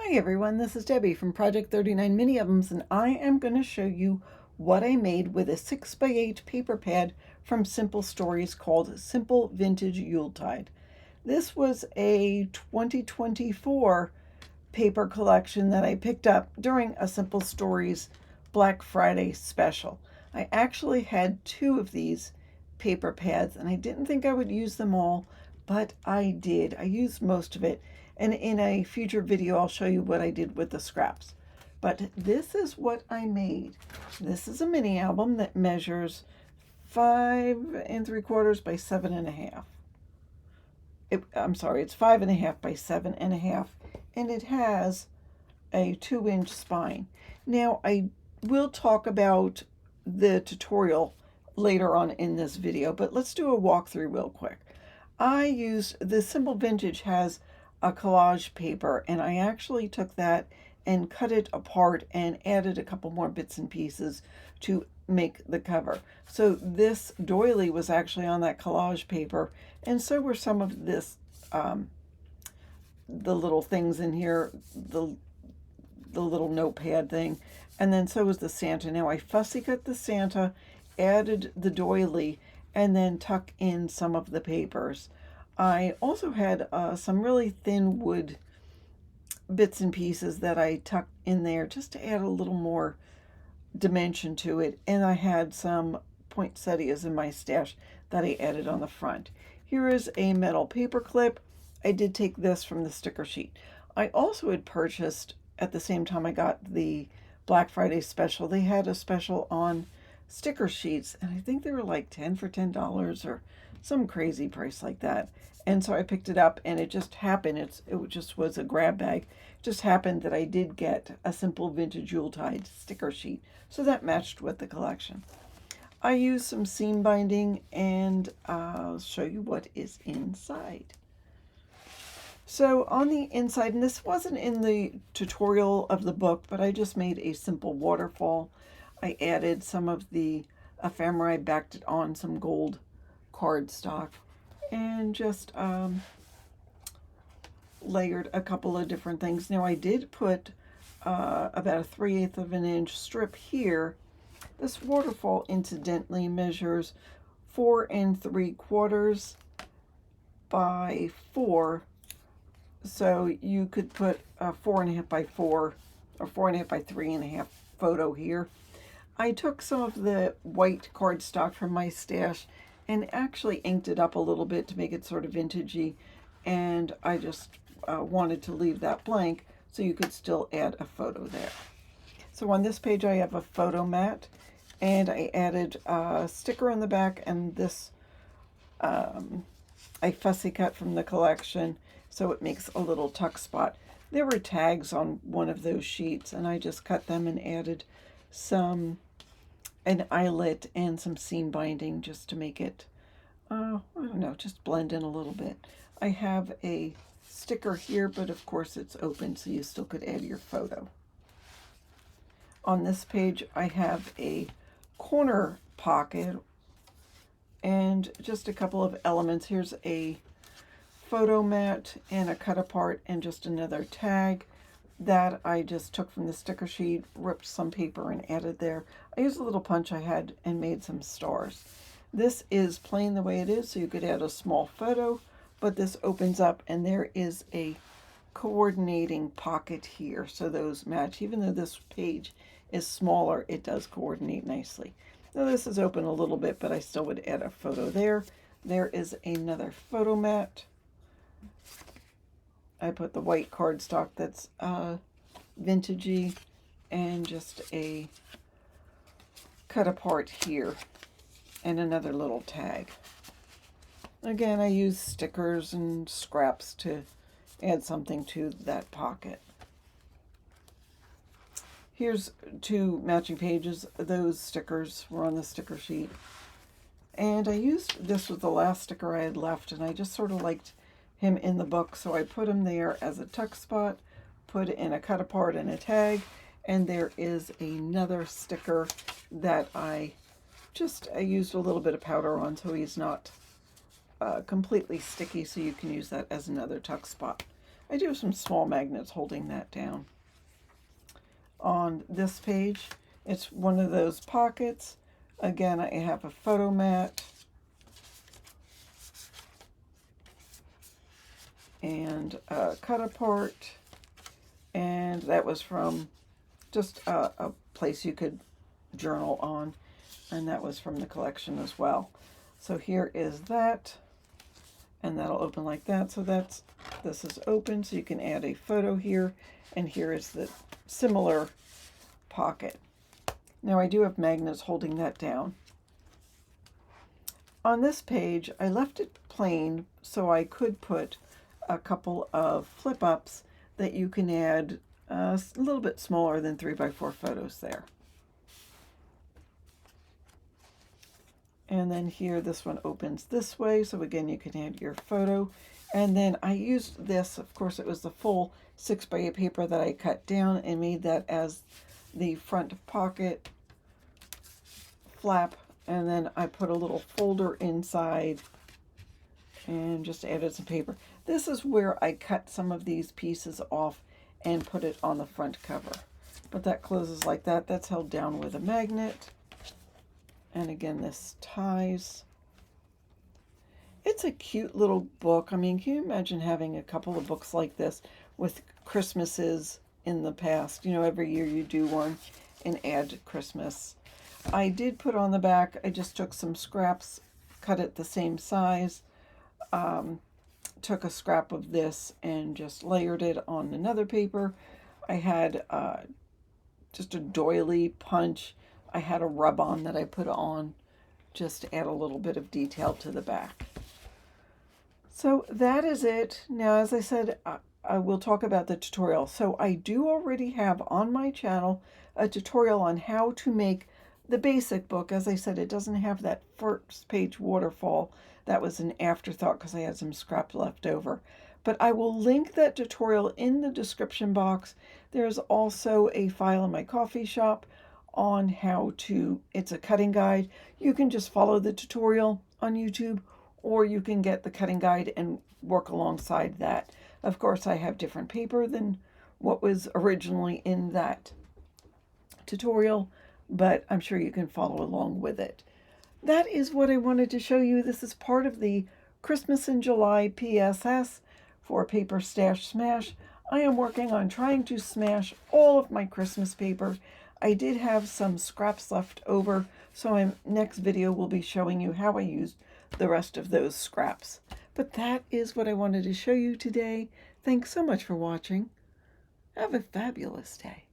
Hi everyone, this is Debbie from Project 39 Mini Ovens, and I am going to show you what I made with a 6x8 paper pad from Simple Stories called Simple Vintage Yuletide. This was a 2024 paper collection that I picked up during a Simple Stories Black Friday special. I actually had two of these paper pads and I didn't think I would use them all, but I did. I used most of it, and in a future video I'll show you what I did with the scraps. But this is what I made. This is a mini album that measures 5 3/4 by 7 1/2. I'm sorry, it's 5 1/2 by 7 1/2, and it has a 2-inch spine. Now I will talk about the tutorial later on in this video, but let's do a walkthrough real quick. I used the Simple Vintage has a collage paper, and I actually took that and cut it apart and added a couple more bits and pieces to make the cover. So this doily was actually on that collage paper, and so were some of this the little things in here, the little notepad thing, and then so was the Santa. Now I fussy cut the Santa, added the doily, and then tuck in some of the papers. I also had some really thin wood bits and pieces that I tucked in there just to add a little more dimension to it, and I had some poinsettias in my stash that I added on the front. Here is a metal paper clip. I did take this from the sticker sheet. I also had purchased, at the same time I got the Black Friday special, they had a special on sticker sheets, and I think they were like 10 for $10 or some crazy price like that. And so I picked it up, and it just happened, it just was a grab bag. It just happened that I did get a Simple Vintage Yuletide sticker sheet, so that matched with the collection. I used some seam binding, and I'll show you what is inside. So on the inside, and this wasn't in the tutorial of the book, but I just made a simple waterfall. I added some of the ephemera, I backed it on some gold cardstock, and just layered a couple of different things. Now I did put about a 3/8 of an inch strip here. This waterfall incidentally measures 4 3/4 by 4. So you could put a 4 1/2 by 4 or 4 1/2 by 3 1/2 photo here. I took some of the white cardstock from my stash and actually inked it up a little bit to make it sort of vintagey, and I just wanted to leave that blank so you could still add a photo there. So on this page I have a photo mat, and I added a sticker in the back, and this I fussy cut from the collection so it makes a little tuck spot. There were tags on one of those sheets, and I just cut them and added an eyelet and some seam binding just to make it, I don't know, just blend in a little bit. I have a sticker here, but of course it's open, so you still could add your photo. On this page I have a corner pocket and just a couple of elements. Here's a photo mat and a cut apart and just another tag that I just took from the sticker sheet, ripped some paper and added there. I used a little punch I had and made some stars. This is plain the way it is, so you could add a small photo, but this opens up and there is a coordinating pocket here, so those match. Even though this page is smaller, it does coordinate nicely. Now this is open a little bit, but I still would add a photo there. There is another photo mat. I put the white cardstock that's vintagey, and just a cut apart here and another little tag. Again, I use stickers and scraps to add something to that pocket. Here's two matching pages. Those stickers were on the sticker sheet, and I used, this was the last sticker I had left, and I just sort of liked him in the book, so I put him there as a tuck spot, put in a cut apart and a tag, and there is another sticker that I used a little bit of powder on so he's not completely sticky, so you can use that as another tuck spot. I do have some small magnets holding that down. On this page, it's one of those pockets. Again, I have a photo mat and a cut apart, and that was from just a place you could journal on, and that was from the collection as well. So here is that, and that'll open like that. So this is open, so you can add a photo here, and here is the similar pocket. Now I do have magnets holding that down. On this page, I left it plain so I could put a couple of flip-ups that you can add a little bit smaller than 3x4 photos there. And then here, this one opens this way, so again, you can add your photo. And then I used this, of course, it was the full 6x8 paper that I cut down and made that as the front pocket flap. And then I put a little folder inside and just added some paper. This is where I cut some of these pieces off and put it on the front cover. But that closes like that. That's held down with a magnet. And again, this ties. It's a cute little book. I mean, can you imagine having a couple of books like this with Christmases in the past? You know, every year you do one and add Christmas. I did put on the back, I just took some scraps, cut it the same size, took a scrap of this and just layered it on another paper. I had just a doily punch. I had a rub-on that I put on just to add a little bit of detail to the back. So that is it. Now, as I said, I will talk about the tutorial. So I do already have on my channel a tutorial on how to make the basic book. As I said, it doesn't have that first page waterfall. That was an afterthought because I had some scrap left over. But I will link that tutorial in the description box. There's also a file in my coffee shop on how to, it's a cutting guide. You can just follow the tutorial on YouTube, or you can get the cutting guide and work alongside that. Of course, I have different paper than what was originally in that tutorial, but I'm sure you can follow along with it. That is what I wanted to show you. This is part of the Christmas in July PSS for Paper Stash Smash. I am working on trying to smash all of my Christmas paper. I did have some scraps left over, so my next video will be showing you how I used the rest of those scraps. But that is what I wanted to show you today. Thanks so much for watching. Have a fabulous day.